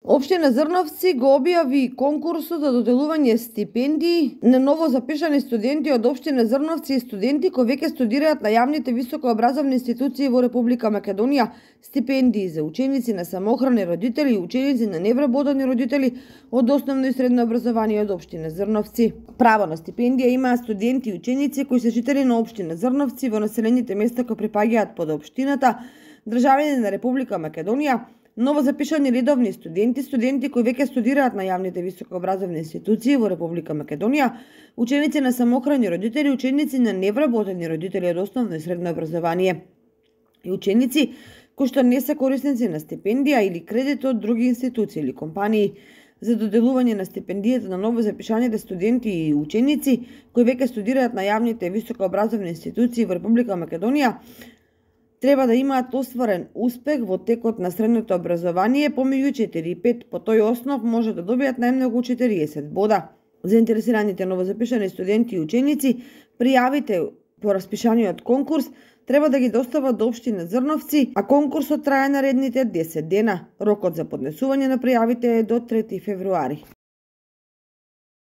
Општина Зрновци го објави конкурсот за доделување стипендии на ново запишани студенти од општина Зрновци и студенти кои веќе студираат на јавните високообразовни институции во Република Македонија, стипендии за ученици на самоохрани родители и ученици на невработени родители од основно и средно образование од општина Зрновци. Право на стипендија имаат студенти и ученици кои се жители на општина Зрновци во населените места кои припаѓаат под општината, државјани на Република Македонија, ново запишани редовни студенти, студенти кои веќе студираат на јавните високообразовни институции во Република Македонија, ученици на самоохрани родители, ученици на невработени родители од основно и средно образование и ученици кои што не се корисници на стипендија или кредит од други институции или компании. За доделување на стипендијата на ново запишаните студенти и ученици кои веќе студираат на јавните високообразовни институции во Република Македонија треба да имаат остварен успех во текот на средното образование помеѓу 4 и 5, по тој основ може да добијат најмногу 40 бода. Заинтересираните новозапишани студенти и ученици, пријавите по распишаниот конкурс треба да ги достават до општина Зрновци, а конкурсот трае наредните 10 дена. Рокот за поднесување на пријавите е до 3 февруари.